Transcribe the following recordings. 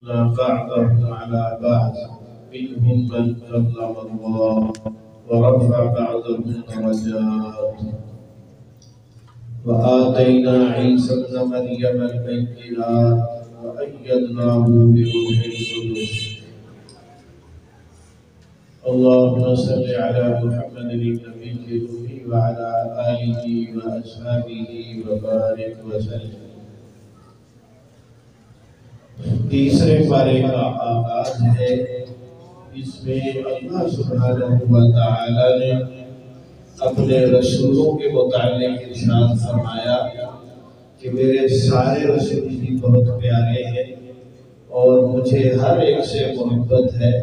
بعضهم على بعض منهم من كلم الله ورفع بعضهم درجات وآتينا عيسى ابن مريم البينات وأيدناه بروح القدس. اللهم صل على محمد النبي الأمي وعلى آله وأصحابه وبارك وسلم. تیسرے پارے کا آغاز ہے. اس میں اللہ سبحانہ و تعالی نے اپنے رسولوں کے متعلق ارشاد فرمایا کہ میرے سارے رسول ہی بہت پیارے ہیں اور مجھے ہر ایک سے محبت ہے.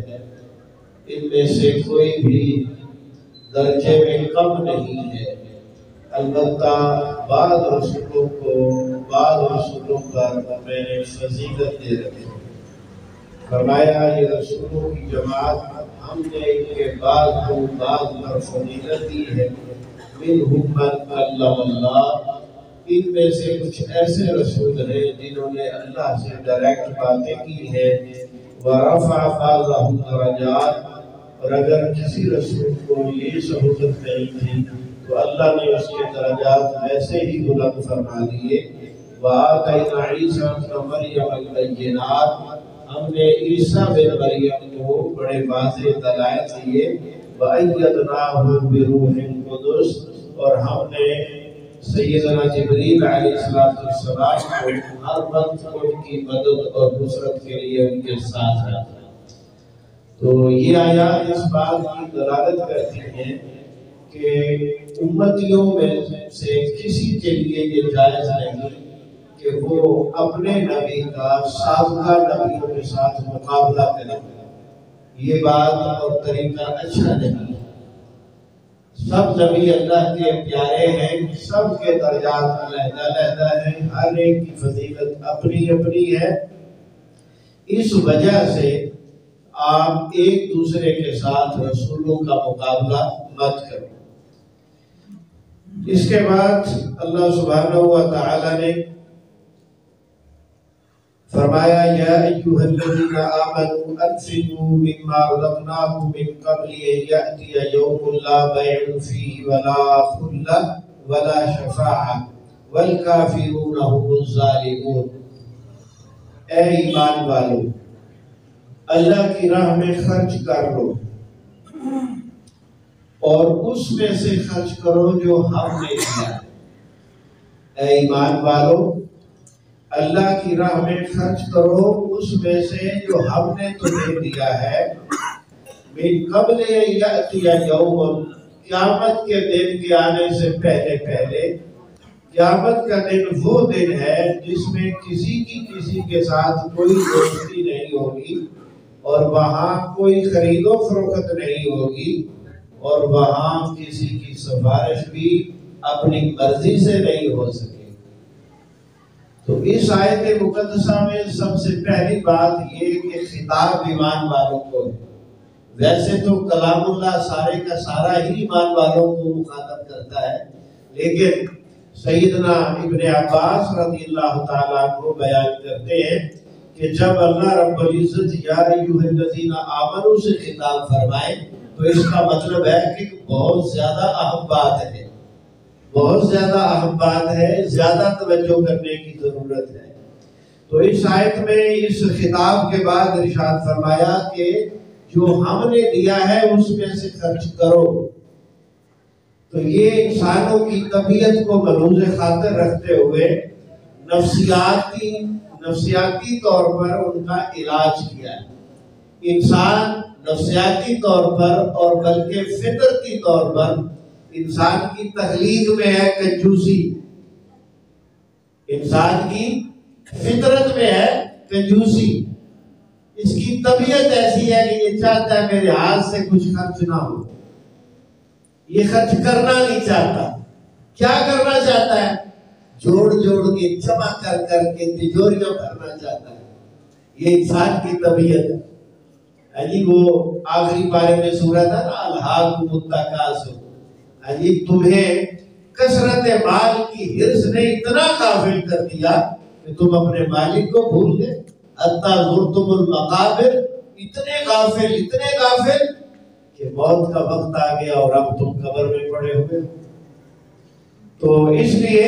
ان میں سے کوئی بھی درجے میں کم نہیں ہے. البتہ بعض رسولوں پر میں نے فضیلت دے رکھی. فرمایا یہ رسولوں کی جماعت ہم نے ان کے بعض پر فضیلت دی ہے. منہم من کلم اللہ، ان میں سے کچھ ایسے رسول ہیں جنہوں نے اللہ سے ڈائریکٹ باتیں کی ہیں. ورفع بعضهم درجات، اور اگر کسی رسول کو یہ سہولت نہیں تھی تو اللہ نے اس کے درجات ایسے ہی بلند فرما دیے. وآتینا عیسیٰ ابن مریم البینات، ہم نے عیسیٰ بن مریم کو بڑے واضح دلائل دیے. وأیدناہ بروح القدس، اور ہم نے سیدنا جبریل علیہ السلام کو ہر وقت ان کی مدد اور نصرت کے لیے ان کے ساتھ رکھا. تو یہ آیات اس بات کی دلالت کرتی ہیں کہ امتیوں میں سے کسی کے لیے یہ جائز نہیں کہ وہ اپنے نبی کا سابقہ نبیوں کے ساتھ مقابلہ کرے. یہ بات اور طریقہ اچھا نہیں. سب نبی اللہ کے پیارے ہیں، سب کے درجات علیحدہ علیحدہ ہیں، ہر ایک کی فضیلت اپنی اپنی ہے. اس وجہ سے آپ ایک دوسرے کے ساتھ رسولوں کا مقابلہ مت کرو. اس کے بعد اللہ سبحانہ و تعالی نے فرمایا یا ایھا الذین آمنوا انفقوا مما رزقناکم من قبل ان یأتی یوم لا بیع فیہ ولا خلۃ ولا شفاعۃ والکافرون هم الظالمون. اے ایمان والو، اللہ کی راہ میں خرچ کر لو اور اس میں سے خرچ کرو جو ہم نے دیا. اے ایمان والو، اللہ کی راہ میں خرچ کرو اس میں سے جو ہم نے تمہیں دیا ہے. من قبل یأتی یوم، قیامت کے دن کے آنے سے پہلے پہلے. قیامت کا دن وہ دن ہے جس میں کسی کے ساتھ کوئی دوستی نہیں ہوگی اور وہاں کوئی خرید و فروخت نہیں ہوگی اور وہاں کسی کی سفارش بھی اپنی مرضی سے نہیں ہو سکے. تو اس آیت مقدسہ میں سب سے پہلی بات یہ کہ خطاب ایمان والوں کو ہے. ویسے تو کلام اللہ سارے کا سارا ہی ایمان والوں کو مخاطب کرتا ہے، لیکن سیدنا ابن عباس رضی اللہ تعالیٰ عنہ بیان کرتے ہیں کہ جب اللہ رب العزت یا ایھا الذین آمنوا سے خطاب فرمائے تو اس کا مطلب ہے کہ بہت زیادہ اہم بات ہے، بہت زیادہ اہم بات ہے، زیادہ توجہ کرنے کی ضرورت ہے. تو اس آیت میں اس خطاب کے بعد ارشاد فرمایا کہ جو ہم نے دیا ہے اس میں سے خرچ کرو. تو یہ انسانوں کی طبیعت کو ملحوظ خاطر رکھتے ہوئے نفسیاتی طور پر ان کا علاج کیا ہے. انسان نفسیاتی طور پر اور بلکہ فطرتی طور پر انسان کی تخلیق میں ہے کنجوسی. انسان کی فطرت میں ہے کنجوسی. اس کی طبیعت ایسی ہے کہ یہ چاہتا ہے میرے ہاتھ سے کچھ خرچ نہ ہو. یہ خرچ کرنا نہیں چاہتا. کیا کرنا چاہتا ہے؟ جوڑ کے جمع کر کے تجوریاں بھرنا چاہتا ہے. یہ انسان کی طبیعت ہے. وہ آخری پارے میں سورہ تھا نا الہاکم التکاثر. تمہیں کثرت مال کی حرص نے اتنا غافل کر دیا کہ تم اپنے مالک کو بھول گئے. حتی زرتم المقابر، اتنے غافل کہ موت کا وقت آ گیا اور اب تم قبر میں پڑے ہوئے۔ تو اس لیے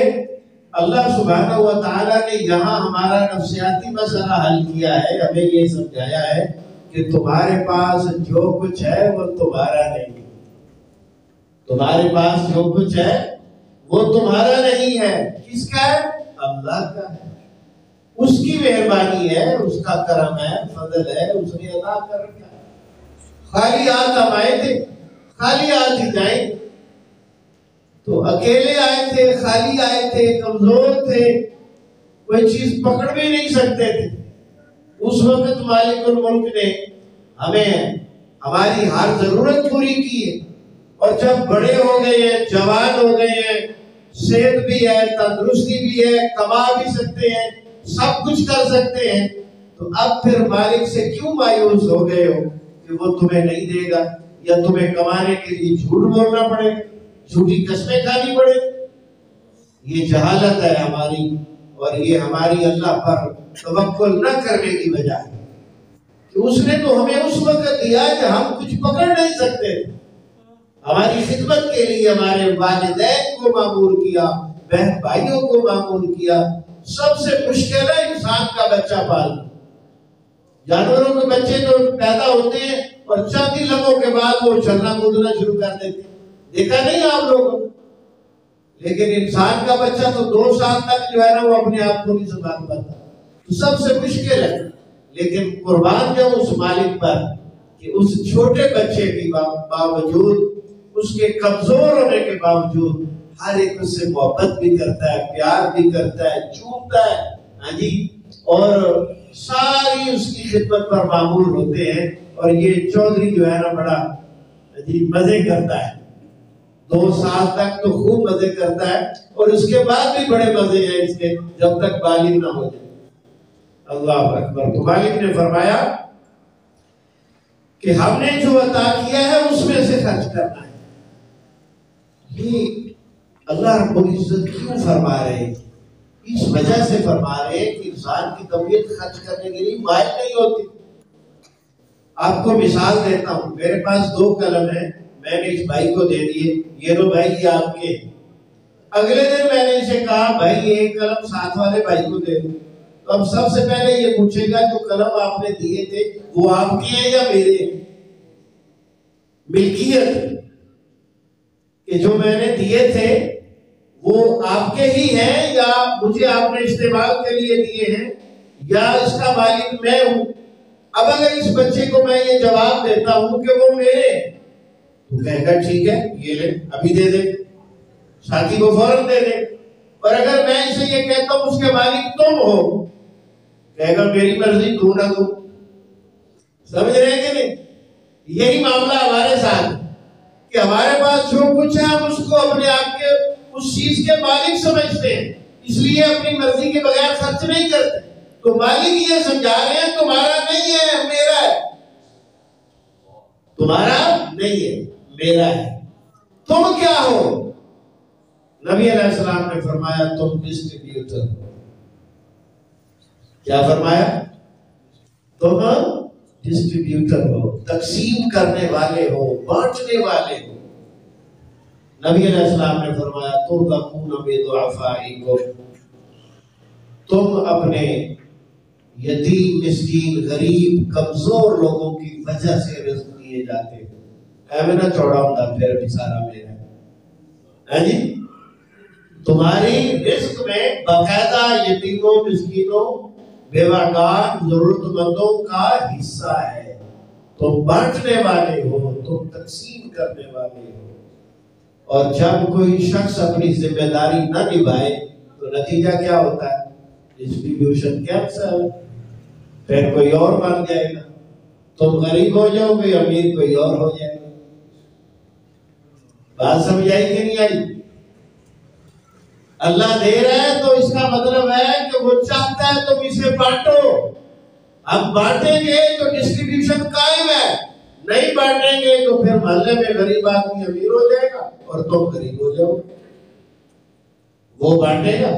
اللہ سبحانہ و تعالیٰ نے یہاں ہمارا نفسیاتی مسئلہ حل کیا ہے، ہمیں یہ سمجھایا ہے کہ تمہارے پاس جو کچھ ہے وہ تمہارا نہیں ہے، تمہارے پاس جو کچھ ہے وہ تمہارا نہیں ہے، کس کا ہے؟ اللہ کا ہے، اس کی مہربانی ہے، اس کا کرم ہے، فضل ہے، اس نے عطا کر رکھا ہے۔ خالی ہاتھ ہم آئے تھے، خالی ہاتھ ہی جائیں، تو اکیلے آئے تھے، خالی آئے تھے، کمزور تھے، کوئی چیز پکڑ بھی نہیں سکتے تھے۔ اس وقت مالک الملک نے ہمیں ہماری ہر ضرورت پوری کی ہے، اور جب بڑے ہو گئے ہیں، جوان ہو گئے ہیں، صحت بھی ہے، تندرستی بھی ہے، کما بھی سکتے ہیں، سب کچھ کر سکتے ہیں، تو اب پھر مالک سے کیوں مایوس ہو گئے ہو کہ وہ تمہیں نہیں دے گا، یا تمہیں کمانے کے لیے جھوٹ بولنا پڑے گا، جھوٹی قسمیں کھانی پڑے؟ یہ جہالت ہے ہماری، اور یہ ہماری اللہ پر توکل نہ کرنے کی وجہ ہے کہ اس نے تو ہمیں اس وقت دیا کہ ہم کچھ پکڑ نہیں سکتے، ہماری خدمت کے لیے ہمارے والدین کو معمور کیا، بہن بھائیوں کو معمور کیا۔ سب سے مشکل ہے انسان کا بچہ پالنا۔ جانوروں کے بچے تو پیدا ہوتے ہیں اور چند ہی لمحوں کے بعد وہ چلنا کودنا شروع کر دیتے ہیں، دیکھا نہیں آپ لوگوں؟ لیکن انسان کا بچہ تو 2 سال تک جو ہے نا وہ اپنے آپ کو نہیں سنبھال پاتا، تو سب سے مشکل ہے۔ لیکن قربان جو اس مالک پر کہ اس چھوٹے بچے کی باوجود، اس کے کمزور ہونے کے باوجود ہر ایک اس سے محبت بھی کرتا ہے، پیار بھی کرتا ہے، چومتا ہے، ہاں جی، اور ساری اس کی خدمت پر معمور ہوتے ہیں۔ اور یہ چودھری جو ہے نا بڑا جی مزے کرتا ہے، 2 سال تک تو خوب مزے کرتا ہے، اور اس کے بعد بھی بڑے مزے ہیں اس کے، جب تک بالغ نہ ہو جائے۔ اللہ اکبر۔ تو مالک نے فرمایا کہ ہم نے جو عطا کیا ہے اس میں سے خرچ کرنا ہے۔ یہ اللہ رب العزت کیوں فرما رہے ہیں؟ اس وجہ سے فرما رہے ہیں کہ انسان کی طبیعت خرچ کرنے کے لیے مائل نہیں ہوتی۔ آپ کو مثال دیتا ہوں، میرے پاس 2 قلم ہیں، میں نے اس بھائی کو دے دیے، یہ لو بھائی یہ آپ کے۔ اگلے دن میں نے اسے کہا بھائی یہ 1 قلم ساتھ والے بھائی کو دے دو، تو اب سب سے پہلے یہ پوچھے گا جو قلم آپ نے دیے تھے وہ آپ کے ہیں یا میرے ہیں؟ ملکیت کہ جو میں نے دیے تھے وہ آپ کے ہی ہیں، یا مجھے آپ نے استعمال کے لیے دیے ہیں، یا اس کا مالک میں ہوں؟ اب اگر اس بچے کو میں یہ جواب دیتا ہوں کہ وہ میرے، تو کہے گا ٹھیک ہے یہ لے ابھی دے دے، ساتھی کو فوراً دے دے۔ اور اگر میں اسے یہ کہتا ہوں اس کے مالک تم ہو، کہے گا میری مرضی، تو نہ دو۔ سمجھ رہے ہیں کہ نہیں؟ یہی معاملہ ہمارے ساتھ کہ ہمارے پاس جو کچھ ہے ہم اس کو اپنے آپ کے اس چیز کے مالک سمجھتے ہیں، اس لیے اپنی مرضی کے بغیر خرچ نہیں کرتے۔ تو مالک یہ سمجھا رہے ہیں تمہارا نہیں ہے میرا ہے، تمہارا نہیں ہے میرا ہے۔ تم کیا ہو؟ نبی علیہ السلام نے فرمایا تم ڈسٹریبیوٹر ہو۔ کیا فرمایا؟ تم ڈسٹریبیوٹر ہو، تقسیم کرنے والے ہو، بانٹنے والے ہو۔ نبی علیہ السلام نے فرمایا ترزقون بضعفائکم، تم اپنے یتیم، مسکین، غریب، کمزور لوگوں کی وجہ سے رزق دیے جاتے ہو۔ اے میں نہ چوڑا ہوں پھر بھی سارا میرا ہے جی۔ تمہاری رزق میں باقاعدہ یتیموں، مسکینوں، بیواگان، ضرورت مندوں کا حصہ ہے۔ تم بانٹنے والے ہو، تم تقسیم کرنے والے ہو۔ اور جب کوئی شخص اپنی ذمہ داری نہ نبھائے تو نتیجہ کیا ہوتا ہے؟ ڈسٹریبیوشن کینسل، پھر کوئی اور بن جائے گا، تم غریب ہو جاؤ گے، امیر کوئی اور ہو جائے گا۔ بات سمجھ آئی کہ نہیں آئی؟ اللہ دے رہا ہے تو اس کا مطلب ہے کہ وہ چاہتا ہے تم اسے بانٹو۔ ہم بانٹیں گے تو ڈسٹریبیوشن قائم ہے، نہیں بانٹیں گے تو پھر محلے میں غریب آدمی امیر ہو جائے گا اور تم غریب ہو جاؤ۔ وہ بانٹے گا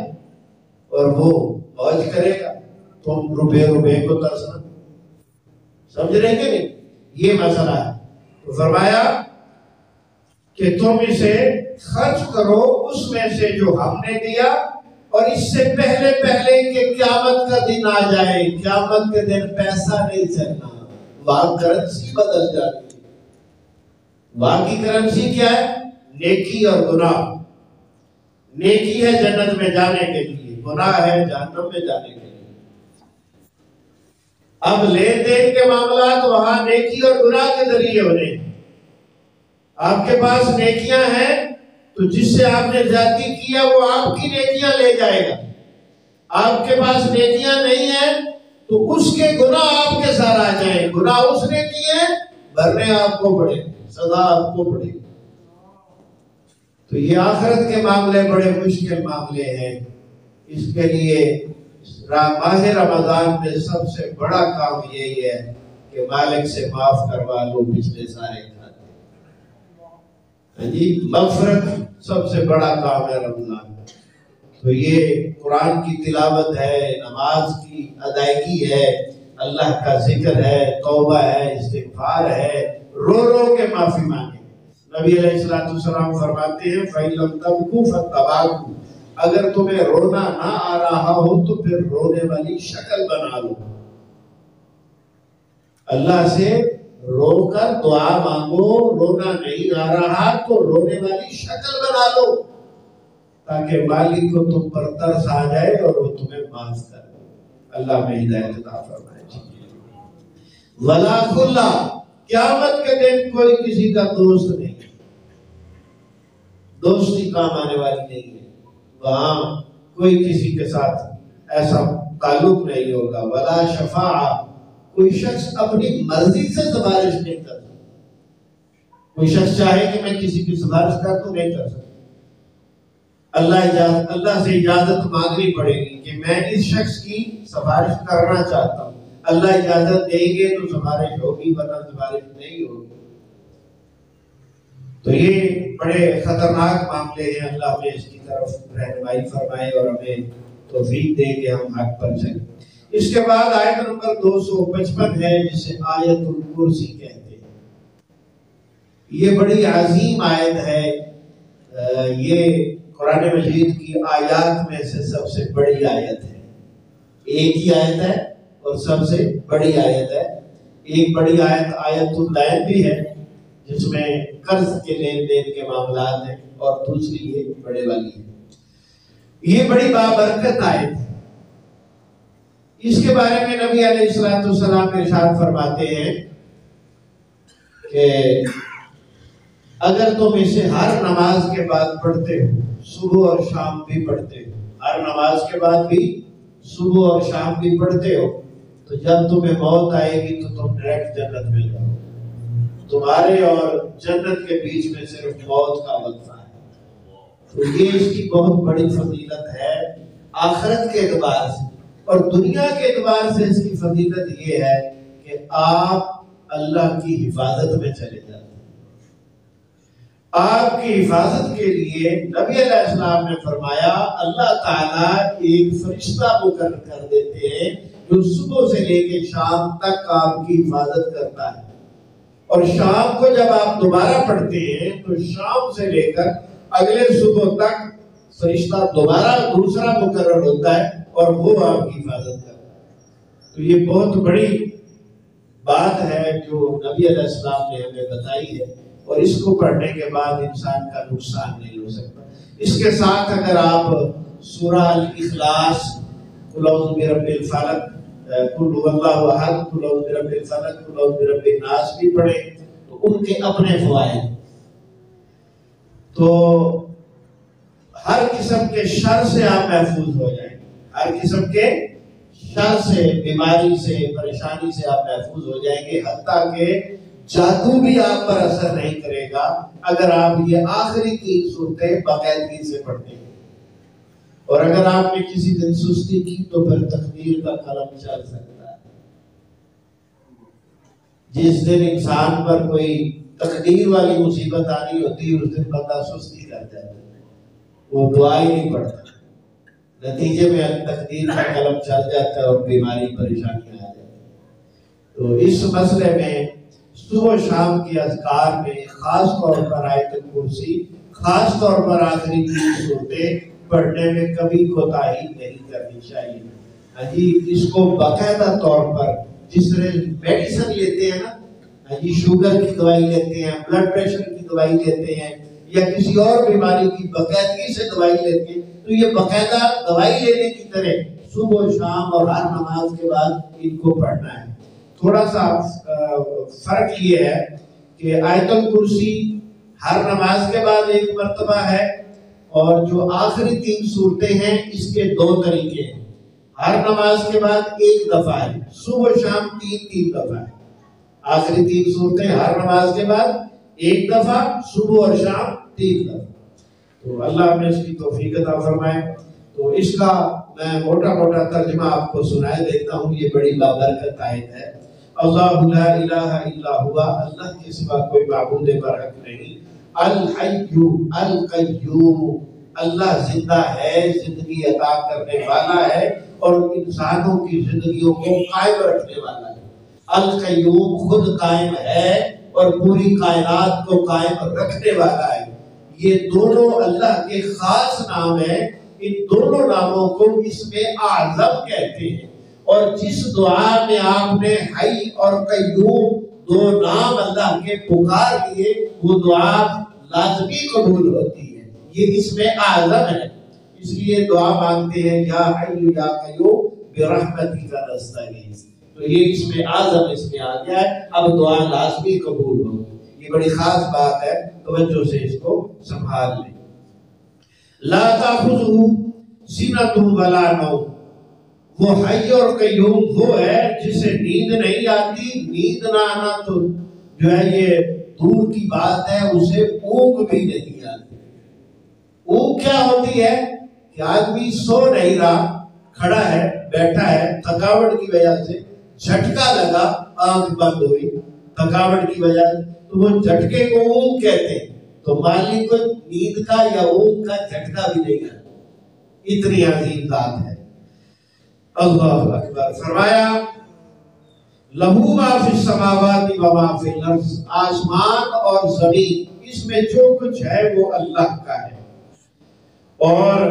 اور وہ موج کرے گا، تم روپے کو ترسنا. سمجھ رہے کہ نہیں؟ یہ مسئلہ ہے. تو فرمایا کہ تم اسے خرچ کرو اس میں سے جو ہم نے دیا، اور اس سے پہلے کہ قیامت کا دن آ جائے. قیامت کے دن پیسہ نہیں چلنا، وہاں کرنسی بدل جاتی ہے. وہاں کی کرنسی کیا ہے؟ نیکی اور گناہ. نیکی ہے جنت میں جانے کے لیے، گناہ ہے جہنم میں جانے کے لیے. اب لین دین کے معاملات وہاں نیکی اور گناہ کے ذریعے ہونے. آپ کے پاس نیکیاں ہیں تو جس سے آپ نے زیادتی کیا وہ آپ کی نیکیاں لے جائے گا. آپ کے پاس نیکیاں نہیں ہیں تو اس کے گناہ آپ کے ساتھ آ جائیں. گناہ اس نے کیے، بھرنے آپ کو پڑے، سزا آپ کو پڑے. تو یہ آخرت کے معاملے بڑے مشکل معاملے ہیں. اس کے لیے ماہ رمضان میں سب سے بڑا کام یہی ہے کہ مالک سے معاف کروا لو پچھلے سارے کھاتے. جی مغفرت سب سے بڑا کام ہے رمضان. تو یہ قرآن کی تلاوت ہے، نماز کی ادائیگی ہے، اللہ کا ذکر ہے، توبہ ہے، استغفار ہے، رو رو کے معافی مانگے. نبی علیہ السلام فرماتے ہیں فَإِن لَمْ تَبْكُوا فَاتَّبَعْكُوا، اگر تمہیں رونا نہ آ رہا ہو تو پھر رونے والی شکل بنا لو. اللہ سے رو کر دعا مانگو. رونا نہیں آ رہا تو رونے والی شکل بنا لو تاکہ مالک کو تم پر ترس آ جائے اور وہ تمہیں معاف کر دے. اللہ میں ہدایت عطا فرمائے. ولا کھلا، قیامت کے دن کوئی کسی کا دوست نہیں، دوستی کام آنے والی نہیں ہے. وہاں کوئی کسی کے ساتھ ایسا تعلق نہیں ہوگا. ولا شفاعہ، کوئی شخص اپنی مرضی سے سفارش نہیں کر سکتا. کوئی شخص چاہے کہ میں کسی کی سفارش کر تو نہیں کر سکتا. اللہ سے اجازت مانگنی پڑے گی کہ میں اس شخص کی سفارش کرنا چاہتا ہوں. اللہ اجازت دیں گے تو سفارش ہوگی، ورنہ سفارش نہیں ہوگی. تو یہ بڑے خطرناک معاملے ہیں. اللہ ہمیں اس کی طرف رہنمائی فرمائے اور ہمیں توفیق دے کہ ہم حق پر چلیں. اس کے بعد آیت نمبر 255 ہے جسے آیت الکرسی کہتے ہیں. یہ بڑی عظیم آیت ہے. یہ قرآن مجید کی آیات میں سے سب سے بڑی آیت ہے. ایک ہی آیت ہے اور سب سے بڑی آیت ہے. ایک بڑی آیت آیت الدین بھی ہے جس میں قرض کے لین دین کے معاملات ہیں، اور دوسری یہ بڑے والی ہے. یہ بڑی بابرکت آیت ہے. اس کے بارے میں نبی علیہ السلام ارشاد فرماتے ہیں کہ اگر تم اسے ہر نماز کے بعد پڑھتے ہو، صبح اور شام بھی پڑھتے ہو، ہر نماز کے بعد بھی صبح اور شام بھی پڑھتے ہو، تو جب تمہیں موت آئے گی تو تم ڈائریکٹ جنت میں جاؤ. تمہارے اور جنت کے بیچ میں صرف موت کا وقفہ ہے. تو یہ اس کی بہت بڑی فضیلت ہے آخرت کے اعتبار سے. اور دنیا کے اعتبار سے اس کی فضیلت یہ ہے کہ آپ اللہ کی حفاظت میں چلے جاتے ہیں. آپ کی حفاظت کے لیے نبی علیہ السلام نے فرمایا اللہ تعالیٰ ایک فرشتہ مقرر کر دیتے ہیں جو صبح سے لے کے شام تک آپ کی حفاظت کرتا ہے. اور شام کو جب آپ دوبارہ پڑھتے ہیں تو شام سے لے کر اگلے صبح تک فرشتہ دوبارہ دوسرا مقرر ہوتا ہے اور وہ آپ کی حفاظت کرتا ہے. تو یہ بہت بڑی بات ہے جو نبی علیہ السلام نے ہمیں بتائی ہے، اور اس کو پڑھنے کے بعد انسان کا نقصان نہیں ہو سکتا. اس کے ساتھ اگر آپ سورہ الاخلاص، قل اعوذ برب الفلق، قل هو اللہ احد، قل اعوذ برب الفلق، قل اعوذ برب الناس بھی پڑھیں تو ان کے اپنے فوائد. تو ہر قسم کے شر سے آپ محفوظ ہو جائیں، ہر قسم کے شر سے، بیماری سے، پریشانی سے آپ محفوظ ہو جائیں گے. حتیٰ کہ جادو بھی آپ پر اثر نہیں کرے گا اگر آپ یہ آخری 3 صورتیں باقاعدگی سے پڑھتے ہیں. اور اگر آپ نے کسی دن سستی کی تو پھر تقدیر کا قلم چل سکتا ہے. جس دن انسان پر کوئی تقدیر والی مصیبت آنی ہوتی ہے اس دن بندہ سستی کر جاتا ہے، وہ دعا ہی نہیں پڑھتا. نتیجے میں تقدیر کا قلم چل جاتا ہے اور بیماری پریشانی آ جاتی ہے۔ تو اس مسئلے میں صبح و شام کے اذکار میں خاص طور پر آیت الکرسی، خاص طور پر آخری 3 صورتیں پڑھنے میں کبھی کوتاہی نہیں کرنی چاہیے۔ جی اس کو باقاعدہ طور پر جس طرح میڈیسن لیتے ہیں نا، جی شوگر کی دوائی لیتے ہیں، بلڈ پریشر کی دوائی لیتے ہیں، یا کسی اور بیماری کی باقاعدگی سے دوائی لیتے ہیں، تو یہ باقاعدہ دوائی لینے کی طرح صبح و شام اور ہر نماز کے بعد ان کو پڑھنا ہے۔ تھوڑا سا فرق یہ ہے کہ آیت الکرسی ہر نماز کے بعد 1 مرتبہ ہے، اور جو آخری 3 صورتیں ہیں اس کے 2 طریقے ہیں۔ ہر نماز کے بعد 1 دفعہ ہے، صبح و شام 3 دفعہ ہے۔ آخری 3 صورتیں ہر نماز کے بعد 1 دفعہ، صبح اور شام 3 دفعہ۔ تو اللہ ہمیں اس کی توفیق عطا فرمائے۔ تو اس کا میں موٹا ترجمہ آپ کو سنائے دیتا ہوں، یہ بڑی بابرکت آیت ہے۔ اللہ لا الہ الا ہوا، اللہ کے سوا کوئی معبود برحق نہیں۔ الحی القیوم، اللہ زندہ ہے، زندگی عطا کرنے والا ہے اور انسانوں کی زندگیوں کو قائم رکھنے والا ہے۔ القیوم خود قائم ہے اور پوری کائنات کو قائم رکھنے والا ہے۔ یہ دونوں اللہ کے خاص نام ہیں، ان دونوں ناموں کو اس میں اعظم کہتے ہیں، اور جس دعا میں آپ نے حی اور قیوم 2 نام اللہ کے پکار دیے وہ دعا لازمی قبول ہوتی ہے، یہ اس میں اعظم ہے۔ اس لیے دعا مانگتے ہیں یا حی یا قیوم برحمتک نستغیث، تو یہ اس میں اعظم اس میں آ گیا ہے، اب دعا لازمی قبول ہوگی۔ یہ بڑی خاص بات ہے، توجہ سے اس کو سنبھال لیں۔ لا تأخذہ سنۃ ولا نوم، وہ حی اور قیوم وہ ہے جسے نیند نہیں آتی، نیند نہ آنا تو جو ہے یہ دور کی بات ہے، اسے اونگ بھی نہیں آتی۔ اونگ کیا ہوتی ہے کہ آدمی سو نہیں رہا، کھڑا ہے، بیٹھا ہے، تھکاوٹ کی وجہ سے جھٹکا لگا، آنکھ بند ہوئی تھکاوٹ کی وجہ سے، تو وہ جھٹکے کو اونگ کہتے ہیں۔ تو مالک کو نیند کا یا اونگ کا جھٹکا بھی نہیں آتا، اتنی عظیم ذات ہے۔ اللہ اکبر۔ فرمایا لہو ما فی السماوات و ما فی الارض، آسمان اور زمین اس میں جو کچھ ہے وہ اللہ کا ہے۔ اور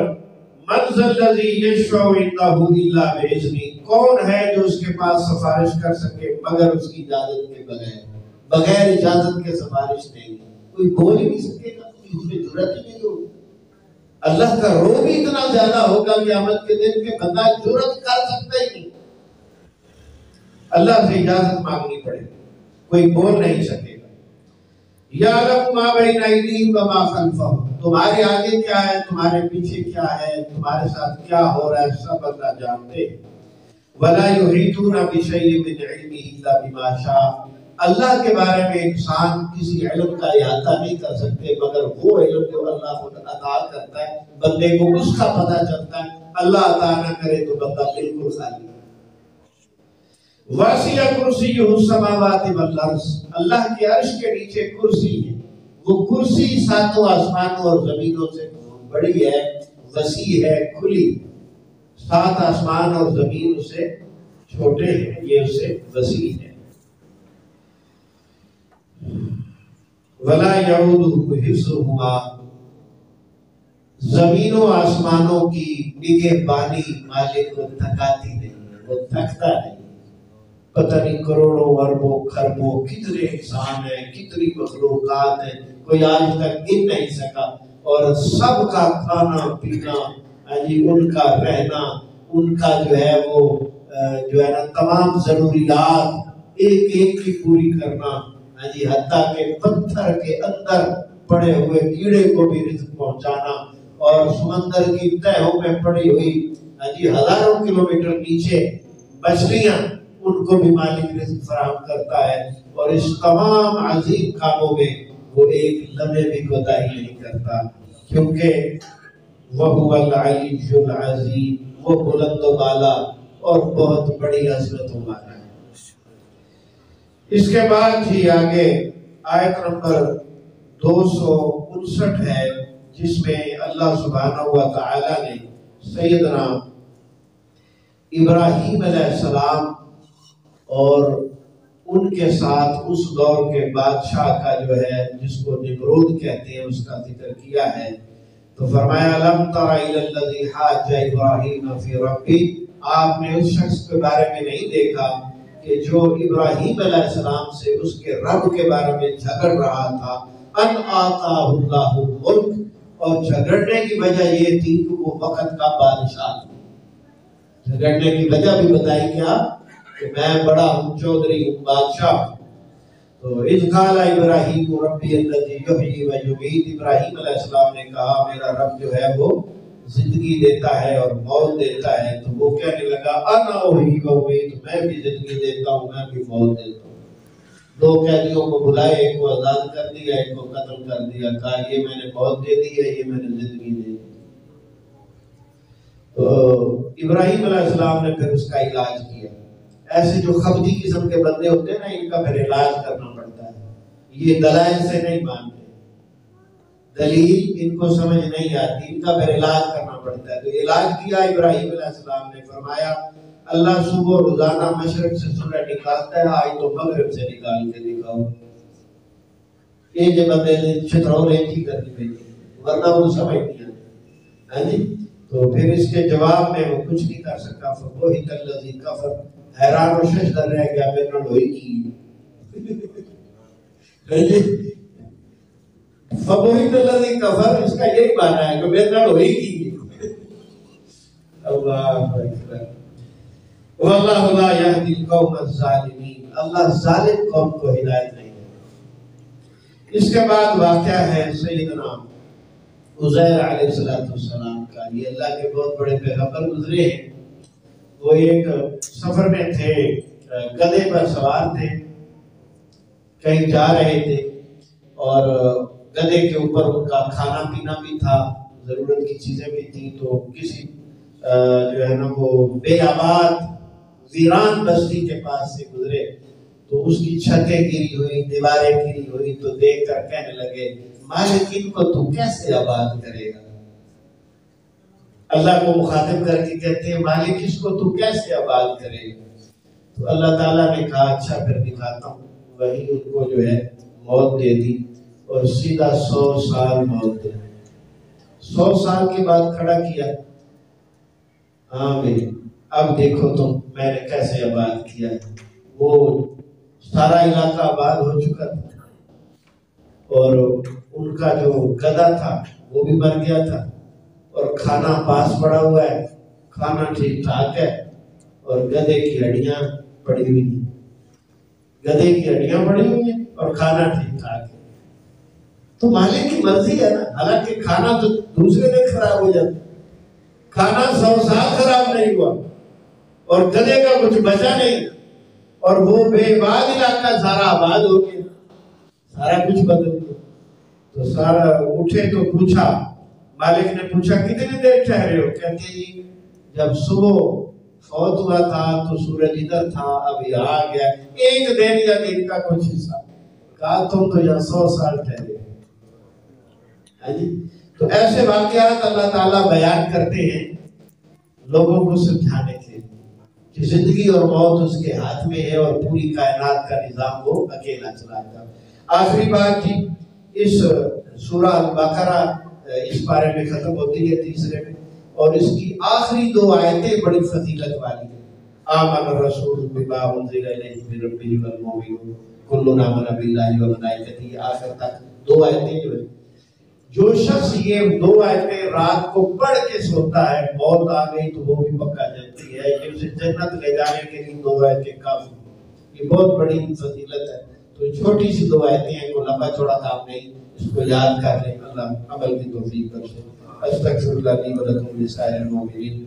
من ذا الذی یشفع عندہ الا باذنہ، کون ہے جو اس کے پاس سفارش کر سکے مگر اس کی اجازت کے بغیر؟ بغیر اجازت کے سفارش نہیں، کوئی بول ہی نہیں سکے گا، اس میں جرأت ہی نہیں ہوگی۔ اللہ کا روب بھی اتنا زیادہ ہوگا قیامت کے دن کہ بندہ جرأت کر سکتا ہی نہیں، اللہ سے اجازت مانگنی پڑے گی، کوئی بول نہیں سکے گا۔ یعلم ما بین ایدیہم وما خلفہم، تمہارے آگے کیا ہے، تمہارے پیچھے کیا ہے، تمہارے ساتھ کیا ہو رہا ہے، سب اللہ جانتے۔ ولا یحیطون بشیء من علمہ الا بما شاء، اللہ کے بارے میں انسان کسی علم کا احاطہ نہیں کر سکتے مگر وہ علم جو اللہ خود عطا کرتا ہے، بندے کو اس کا پتہ چلتا ہے۔ اللہ عطا نہ کرے تو بندہ بالکل خالی ہے۔ وسع کرسیہ السماوات والارض، اللہ کے عرش کے نیچے کرسی ہے، وہ کرسی 7 آسمانوں اور زمینوں سے بڑی ہے، وسیع ہے، کھلی۔ 7 آسمان اور زمین اس سے چھوٹے ہیں، یہ اس سے وسیع ہے۔ ولا یعودہ حفظہما، زمین و آسمانوں کی نگہبانی مالک کو تھکاتی نہیں ہے، وہ تھکتا نہیں۔ پتہ نہیں کروڑوں اربوں خربوں کتنے انسان ہیں، کتنی مخلوقات ہیں، کوئی آج تک گن نہیں سکا، اور سب کا کھانا پینا، ان کا رہنا، ان کا جو ہے وہ جو ہے نا تمام ضروریات ایک ایک کی پوری کرنا، حتیٰ کہ پتھر کے اندر پڑے ہوئے کیڑے کو بھی رزق پہنچانا، اور سمندر کی تہوں میں پڑی ہوئی ہزاروں کلومیٹر نیچے مچھلیاں، ان کو بھی مالک رزق فراہم کرتا ہے، اور اس تمام عظیم کاموں میں وہ ایک لمحے بھی کوتاہی نہیں کرتا، کیونکہ وَهُوَ الْعَلِيُّ الْعَظِيمُ، وہ بلند و بالا اور بہت بڑی عظمتوں والا ہے۔ اس کے بعد ہی آگے آیت نمبر 259 ہے، جس میں اللہ سبحانہ و تعالی نے سیدنا ابراہیم علیہ السلام اور ان کے ساتھ اس دور کے بادشاہ کا جو ہے جس کو نمرود کہتے ہیں اس کا ذکر کیا ہے. تو فرمایا لم تر الی الذی حاج ابراہیم فی ربی، آپ نے اس شخص کے بارے میں نہیں دیکھا کہ جو ابراہیم علیہ السلام سے اس کے رب کے بارے میں جھگڑ رہا تھا. ان آتاہ اللہ الملک، اور جھگڑنے کی وجہ یہ تھی کہ وہ وقت کا بادشاہ تھا. جھگڑنے کی وجہ بھی بتائی کیا کہ میں بڑا ہوں، چودھری ہوں، بادشاہ ہوں. تو اذ قال ابراہیم ربی الذی یحیی و یمیت، ابراہیم علیہ السلام نے کہا میرا رب جو ہے وہ زندگی دیتا ہے اور موت دیتا ہے. تو وہ کہنے لگا انا احیی و امیت، میں بھی زندگی دیتا ہوں، میں بھی موت دیتا ہوں. دو قیدیوں کو بلائے، ایک کو آزاد کر دیا، ایک کو قتل کر دیا. کہا یہ میں نے موت دے دی ہے، یہ میں نے زندگی دے دی. تو ابراہیم علیہ السلام نے پھر اس کا علاج کیا. ایسے جو خبتی قسم کے بندے ہوتے ہیں نا، ان کا پھر علاج کرنا پڑتا ہے. یہ دلائل سے نہیں مانتے، دلیل ان کو سمجھ نہیں آتی، ان کا پھر علاج کرنا پڑتا ہے. تو علاج کیا ابراہیم علیہ السلام نے. فرمایا اللہ صبح روزانہ مشرق سے سورج نکالتا ہے، آج تو مغرب سے نکال کے دکھاؤ. یہ جو بندے نے چھتروں ریچی کرنی پڑی، ورنہ وہ سمجھ نہیں آتا. ہاں جی. تو پھر اس کے جواب میں وہ کچھ نہیں کر سکا. فبہت الذی کفر، حیران و ششدر رہ گیا میرے نال ہوئی کی. فبہت الذی کفر، اس کا یہی معنی ہے کہ میرے نال ہوئی کی. اللہ اکبر. واللہ لا یہدی القوم الظالمین، اللہ ظالم قوم کو ہدایت نہیں دیتا. اس کے بعد واقعہ ہے سیدنا عزیر علیہ السلام کا. یہ اللہ کے بہت بڑے پیغمبر گزرے ہیں. وہ ایک سفر میں تھے، گدھے پر سوار تھے، کہیں جا رہے تھے، اور گدھے کے اوپر ان کا کھانا پینا بھی تھا، ضرورت کی چیزیں بھی تھیں. تو کسی جو ہے نا وہ بے آباد ویران بستی کے پاس سے گزرے. تو اس کی چھتیں گری ہوئی، دیواریں گری ہوئی. تو دیکھ کر کہنے لگے مالک ان کو تو کیسے آباد کرے گا. اللہ کو مخاطب کر کے کہتے ہیں مالک اس کو تو کیسے آباد کرے گا. تو اللہ تعالیٰ نے کہا اچھا پھر دکھاتا ہوں. وہی ان کو جو ہے موت دے دی اور سیدھا 100 سال موت دے دی. 100 سال کے بعد کھڑا کیا. ہاں بھائی اب دیکھو تم میں نے کیسے آباد کیا. وہ سارا علاقہ آباد ہو چکا تھا، اور ان کا جو گدھا تھا وہ بھی مر گیا تھا، اور کھانا پاس پڑا ہوا ہے، کھانا ٹھیک ٹھاک ہے، اور گدھے کی ہڈیاں پڑی ہوئی ہیں. گدھے کی ہڈیاں پڑی ہوئی ہیں اور کھانا ٹھیک ٹھاک ہے. تو مالک کی مرضی ہے نا. حالانکہ کھانا تو دوسرے دن خراب ہو جاتا، کھانا 100 سال خراب نہیں ہوا اور گدھے کا کچھ بچا نہیں، اور وہ بے باد علاقہ سارا آباد ہو گیا، سارا کچھ بدل گیا. تو سارا اٹھے تو پوچھا، مالک نے پوچھا کتنی دیر ٹھہرے ہو. کہتے جی جب صبح فوت ہوا تھا تو سورج ادھر تھا، اب یہ آ گیا، ایک دن یا دن کا کچھ حصہ. کہا تم تو یہاں 100 سال ٹھہرے. تو ایسے واقعات اللہ تعالیٰ بیان کرتے ہیں لوگوں کو سمجھانے کے کہ زندگی اور موت اس کے ہاتھ میں ہے، اور پوری کائنات کا نظام وہ اکیلا چلاتا ہے. آخری بات جی، اس سورہ البقرہ اس بارے میں ختم ہوتی ہے تیسرے میں، اور اس کی آخری 2 آیتیں بڑی فضیلت والی ہیں. آمن الرسول بما انزل الیہ من ربہ والمؤمنون کل آمن باللہ وملائکتہ، آخر تک 2 آیتیں. جو شخص یہ 2 آیتیں رات کو پڑھ کے سوتا ہے، موت آ گئی تو وہ بھی پکا جاتی ہے. یہ اسے جنت لے جانے کے لیے 2 آیتیں کافی. یہ بہت بڑی فضیلت ہے. تو چھوٹی سی 2 آیتیں ہیں، کوئی لمبا چوڑا کام نہیں، اس کو یاد کر لیں. اللہ عمل کی توفیق بخشے. استغفر اللہ لی و لکم ولسائر المؤمنین.